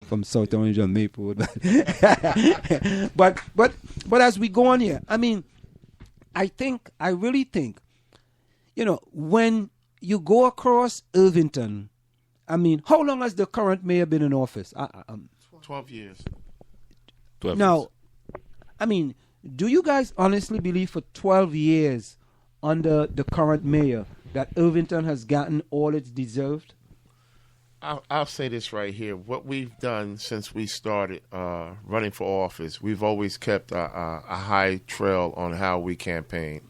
from South Orange and Maplewood. but as we go on here, I mean, I really think, when you go across Irvington, I mean, how long has the current mayor been in office? 12 years. 12 Now, years. I mean, do you guys honestly believe for 12 years under the current mayor that Irvington has gotten all it's deserved? I'll say this right here. What we've done since we started running for office, we've always kept a high trail on how we campaign.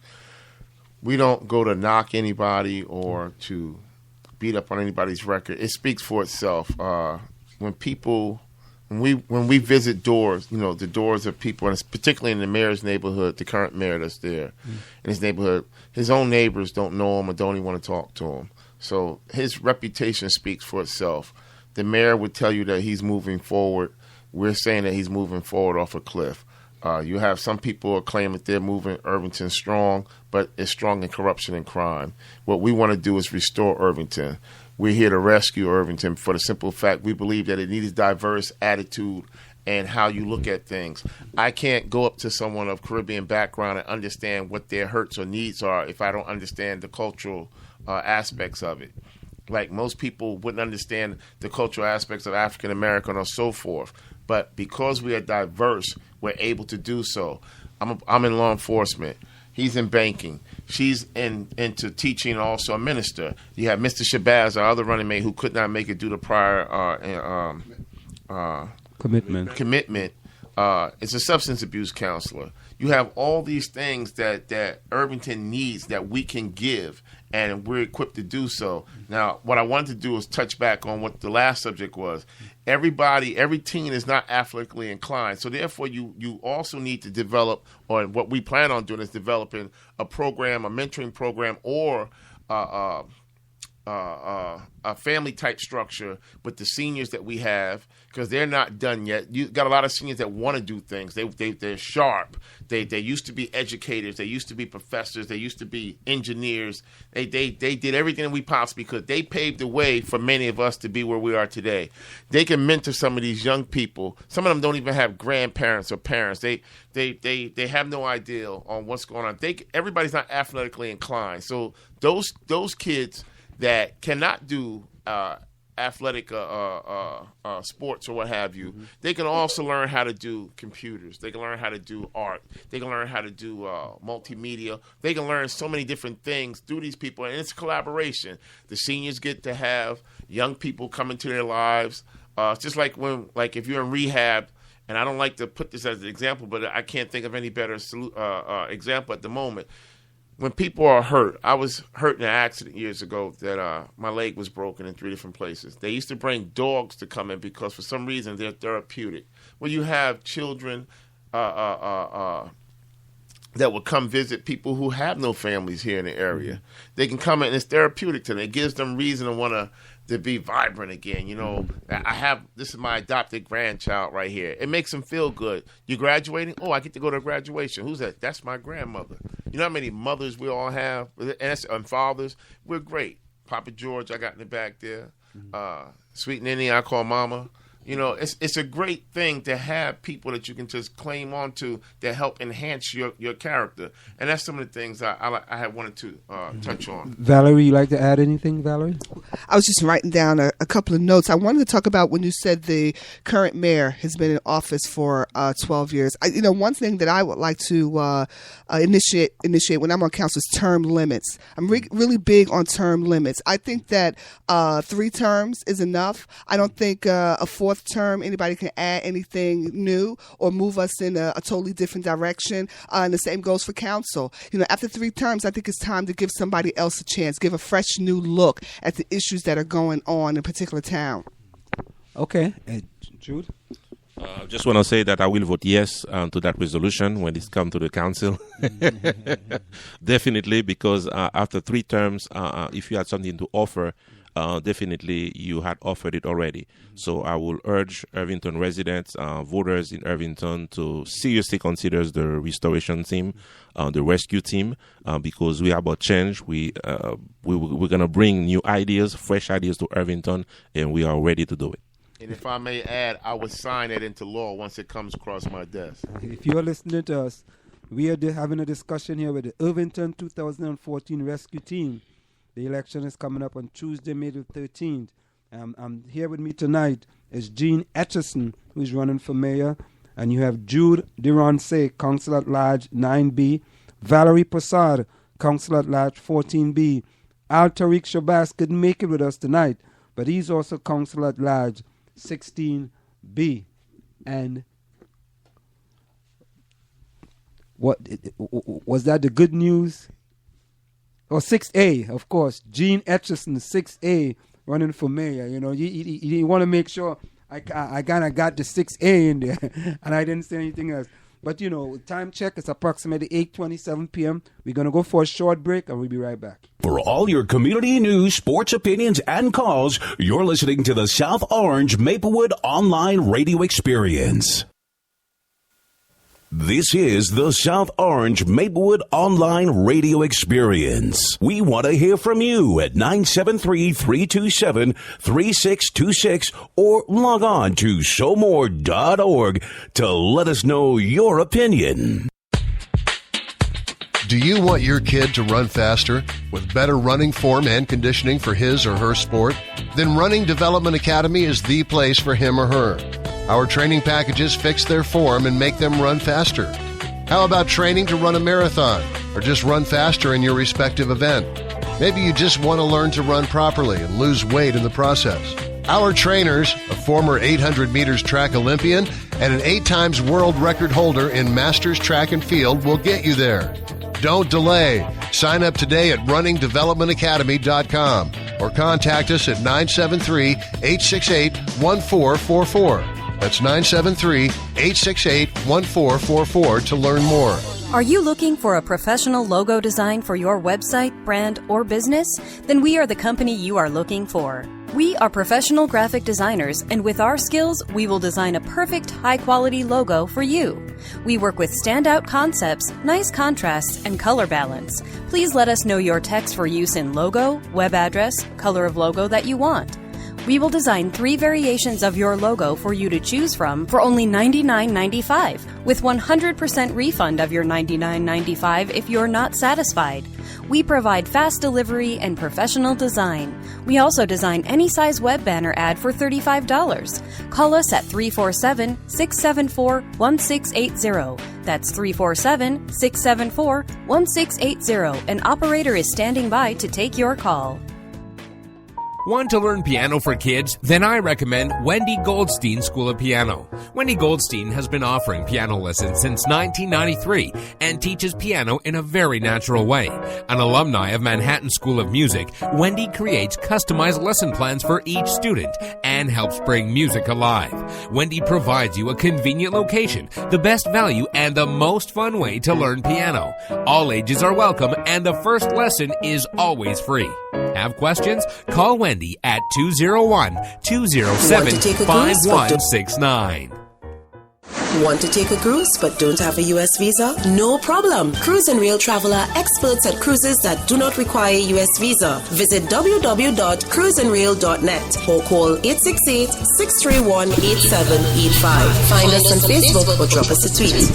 We don't go to knock anybody or to beat up on anybody's record. It speaks for itself. When we visit doors, the doors of people, and particularly in the mayor's neighborhood, the current mayor that's there in his neighborhood, his own neighbors don't know him or don't even want to talk to him. So his reputation speaks for itself. The mayor would tell you that he's moving forward. We're saying that he's moving forward off a cliff. You have some people claim that they're moving Irvington strong, but it's strong in corruption and crime. What we want to do is restore Irvington. We're here to rescue Irvington for the simple fact we believe that it needs diverse attitude and how you look at things. I can't go up to someone of Caribbean background and understand what their hurts or needs are if I don't understand the cultural aspects of it. Like most people wouldn't understand the cultural aspects of African American or so forth. But because we are diverse, we're able to do so. I'm in law enforcement. He's in banking. She's into teaching, also a minister. You have Mr. Shabazz, our other running mate, who could not make it due to prior commitment. It's a substance abuse counselor. You have all these things that Irvington needs that we can give, and we're equipped to do so. Now, what I wanted to do is touch back on what the last subject was. Every teen is not athletically inclined. So therefore, you also need to develop, or what we plan on doing is developing a program, a mentoring program, or a family type structure with the seniors that we have, because they're not done yet. You got a lot of seniors that want to do things. They're sharp. They used to be educators. They used to be professors. They used to be engineers. They did everything that we possibly could. They paved the way for many of us to be where we are today. They can mentor some of these young people. Some of them don't even have grandparents or parents. They have no idea on what's going on. Everybody's not athletically inclined. So those kids that cannot do athletic sports or what have you, they can also learn how to do computers. They can learn how to do art. They can learn how to do multimedia. They can learn so many different things through these people, and it's collaboration. The seniors get to have young people come into their lives. It's just like if you're in rehab, and I don't like to put this as an example, but I can't think of any better example at the moment. When people are hurt, I was hurt in an accident years ago that my leg was broken in 3 different places. They used to bring dogs to come in because for some reason they're therapeutic. Well, you have children that will come visit people who have no families here in the area. They can come in and it's therapeutic to them. It gives them reason to want to be vibrant again. This is my adopted grandchild right here. It makes them feel good. You graduating? Oh, I get to go to graduation. Who's that? That's my grandmother. You know how many mothers we all have and fathers? We're great. Papa George, I got in the back there. Sweet Ninny, I call Mama. It's a great thing to have people that you can just claim onto that help enhance your character. And that's some of the things I had wanted to touch on. Valerie, you like to add anything, Valerie? I was just writing down a couple of notes. I wanted to talk about when you said the current mayor has been in office for 12 years. One thing that I would like to initiate when I'm on council is term limits. I'm really big on term limits. I think that 3 terms is enough. I don't think a 4th term anybody can add anything new or move us in a totally different direction, and the same goes for council. After 3 terms, I think it's time to give somebody else a chance, give a fresh new look at the issues that are going on in a particular town. Okay. Jude? Just want to say that I will vote yes to that resolution when it's come to the council. Definitely, because after 3 terms, if you had something to offer, definitely you had offered it already. So I will urge Irvington residents, voters in Irvington to seriously consider the restoration team, the rescue team, because we are about change. We're going to bring new ideas, fresh ideas to Irvington, and we are ready to do it. And if I may add, I would sign it into law once it comes across my desk. If you're listening to us, we are having a discussion here with the Irvington 2014 rescue team. The election is coming up on Tuesday, May the 13th. I'm here with me tonight is Gene Etchison, who is running for mayor. And you have Jude Durance, Council at Large 9B. Valerie Passard, Council at Large 14B. Al Tariq Shabazz couldn't make it with us tonight, but he's also Council at Large 16B. And what was that the good news? Oh, 6A, of course. Gene Etchison, 6A, running for mayor. You know, you want to make sure I kind of got the 6A in there, and I didn't say anything else. But, you know, time check is approximately 8:27 p.m. We're going to go for a short break, and we'll be right back. For all your community news, sports opinions, and calls, you're listening to the South Orange Maplewood Online Radio Experience. This is the South Orange Maplewood Online Radio Experience. We want to hear from you at 973-327-3626 or log on to showmore.org to let us know your opinion. Do you want your kid to run faster with better running form and conditioning for his or her sport? Then Running Development Academy is the place for him or her. Our training packages fix their form and make them run faster. How about training to run a marathon or just run faster in your respective event? Maybe you just want to learn to run properly and lose weight in the process. Our trainers, a former 800 meters track Olympian and an 8 times world record holder in Masters Track and Field, will get you there. Don't delay. Sign up today at runningdevelopmentacademy.com or contact us at 973-868-1444. That's 973-868-1444 to learn more. Are you looking for a professional logo design for your website, brand, or business? Then we are the company you are looking for. We are professional graphic designers, and with our skills, we will design a perfect, high-quality logo for you. We work with standout concepts, nice contrasts, and color balance. Please let us know your text for use in logo, web address, color of logo that you want. We will design 3 variations of your logo for you to choose from for only $99.95, with 100% refund of your $99.95 if you're not satisfied. We provide fast delivery and professional design. We also design any size web banner ad for $35. Call us at 347-674-1680. That's 347-674-1680. An operator is standing by to take your call. Want to learn piano for kids? Then I recommend Wendy Goldstein School of Piano. Wendy Goldstein has been offering piano lessons since 1993 and teaches piano in a very natural way. An alumni of Manhattan School of Music, Wendy creates customized lesson plans for each student and helps bring music alive. Wendy provides you a convenient location, the best value, and the most fun way to learn piano. All ages are welcome, and the first lesson is always free. Have questions? Call Wendy at 201-207-5169. Want to take a cruise but don't have a U.S. visa? No problem. Cruise and Rail Travel are experts at cruises that do not require a U.S. visa. Visit www.cruiseandrail.net or call 868-631-8785. Find us on Facebook or drop us a tweet.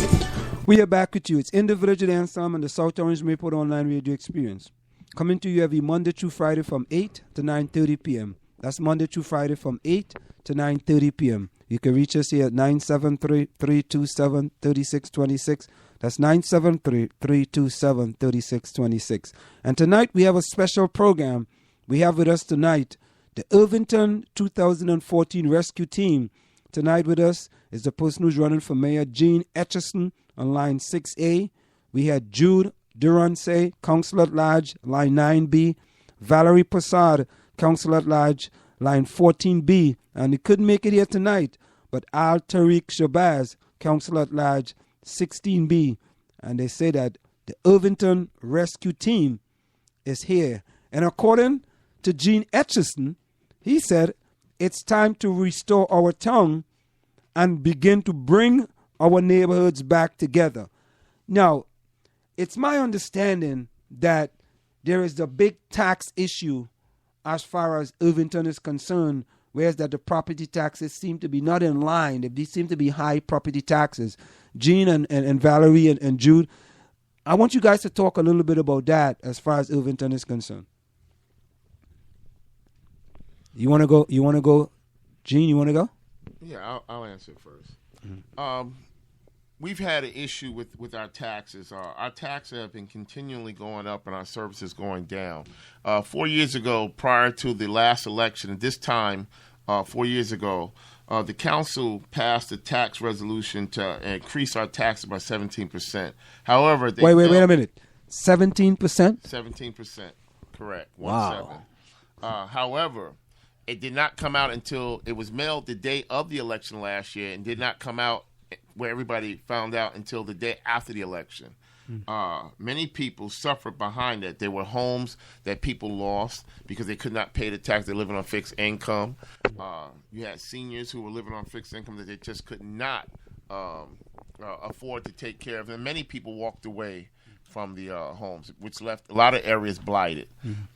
We are back with you. It's in the Village with Anselm and the South Orange Maplewood Online Radio Experience. Coming to you every Monday through Friday from 8 to 9:30 p.m. That's Monday through Friday from 8 to 9:30 p.m. You can reach us here at 973-327-3626. That's 973-327-3626. And tonight we have a special program. We have with us tonight the Irvington 2014 rescue team. Tonight with us is the person who's running for mayor, Gene Etchison, on line 6A. We had Jude Durance, Council at Large, line 9B. Valerie Passard, Council at Large, line 14B. And he couldn't make it here tonight, but Al Tariq Shabazz, Council at Large, 16B. And they say that the Irvington rescue team is here. And according to Gene Etchison, he said it's time to restore our town and begin to bring our neighborhoods back together. Now, it's my understanding that there is a big tax issue as far as Irvington is concerned whereas that the property taxes seem to be not in line. They seem to be high property taxes. Gene and Valerie and Jude, I want you guys to talk a little bit about that as far as Irvington is concerned. You want to go? Gene, you want to go? Yeah, I'll answer it first. We've had an issue with our taxes. Our taxes have been continually going up and our services going down. 4 years ago, prior to the last election, at this time, 4 years ago, the council passed a tax resolution to increase our taxes by 17%. However, wait a minute, 17%? 17%, correct. Wow. 17. However, it did not come out until it was mailed the day of the election last year, and did not come out where everybody found out until the day after the election. Many people suffered behind that. There were homes that people lost because they could not pay the tax. They're living on fixed income. You had seniors who were living on fixed income that they just could not afford to take care of. And many people walked away from the homes, which left a lot of areas blighted.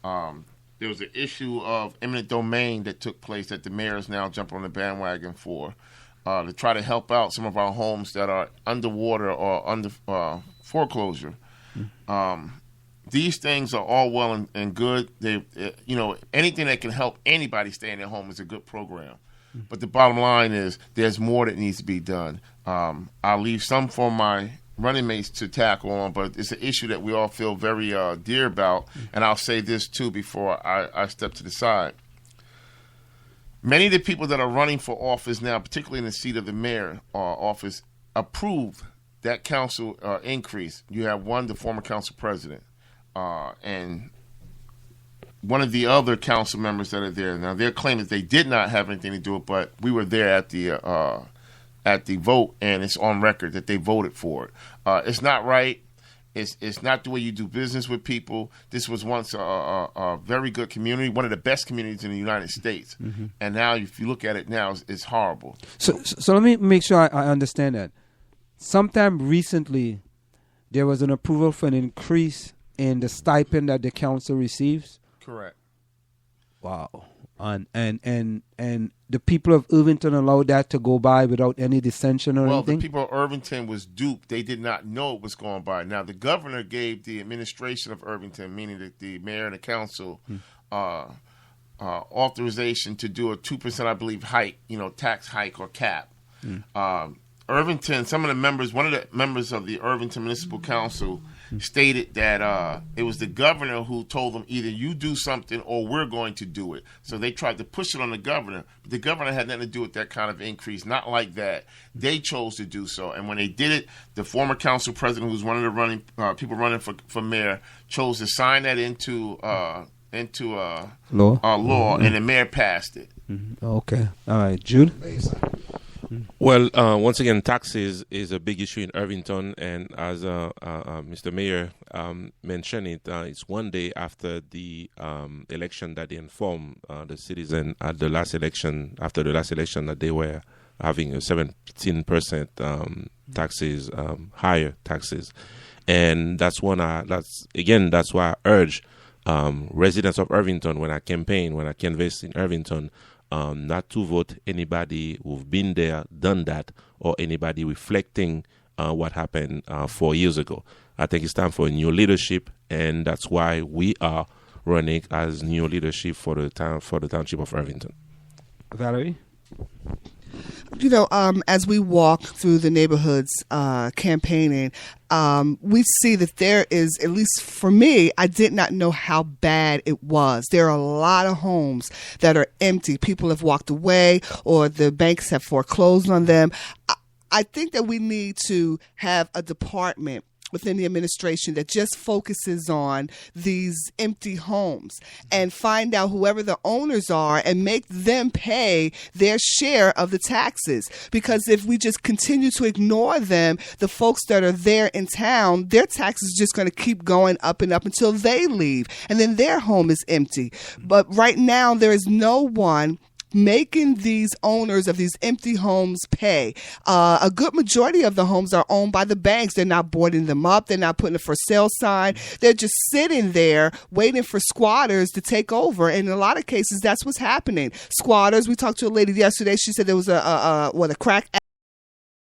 There was an issue of eminent domain that took place that the mayor is now jumping on the bandwagon for, to try to help out some of our homes that are underwater or under foreclosure. These things are all well and good. They, anything that can help anybody stay in their home is a good program. But the bottom line is there's more that needs to be done. I'll leave some for my running mates to tackle on, but it's an issue that we all feel very dear about. And I'll say this, too, before I step to the side. Many of the people that are running for office now, particularly in the seat of the mayor office, approved that council increase. You have one, the former council president, and one of the other council members that are there. Now, their claim is they did not have anything to do with it, but we were there at the vote, and it's on record that they voted for it. It's not right. It's not the way you do business with people. This was once a very good community, one of the best communities in the United States. And now, if you look at it now, it's horrible. So let me make sure I understand that. Sometime recently, there was an approval for an increase in the stipend that the council receives. Correct. Wow. And the people of Irvington allowed that to go by without any dissension or anything? Well, the people of Irvington was duped. They did not know it was going by. Now, the governor gave the administration of Irvington, meaning the mayor and the council, authorization to do a 2%, I believe, hike, tax hike or cap. Irvington, one of the members of the Irvington Municipal Council stated that it was the governor who told them either you do something or we're going to do it. So they tried to push it on the governor. But the governor had nothing to do with that kind of increase. Not like that. They chose to do so. And when they did it, the former council president, who's one of the people running for mayor, chose to sign that into law, and the mayor passed it. Okay. All right. Jude? Well, once again, taxes is a big issue in Irvington, and as Mr. Mayor mentioned it, it's one day after the election that they informed the citizen at the last election, after the last election, that they were having a 17% taxes, higher taxes, and that's why I urge residents of Irvington when I canvass in Irvington. Not to vote anybody who've been there, done that, or anybody reflecting what happened 4 years ago. I think it's time for a new leadership, and that's why we are running as new leadership for the township of Irvington. Valerie? As we walk through the neighborhoods campaigning, we see that there is, at least for me, I did not know how bad it was. There are a lot of homes that are empty. People have walked away or the banks have foreclosed on them. I think that we need to have a department within the administration that just focuses on these empty homes and find out whoever the owners are and make them pay their share of the taxes. Because if we just continue to ignore them, the folks that are there in town, their taxes are just going to keep going up and up until they leave. And then their home is empty. But right now, there is no one making these owners of these empty homes pay. A good majority of the homes are owned by the banks. They're not boarding them up. They're not putting a for sale sign. They're just sitting there waiting for squatters to take over. And in a lot of cases, that's what's happening. Squatters, we talked to a lady yesterday. She said there was a crack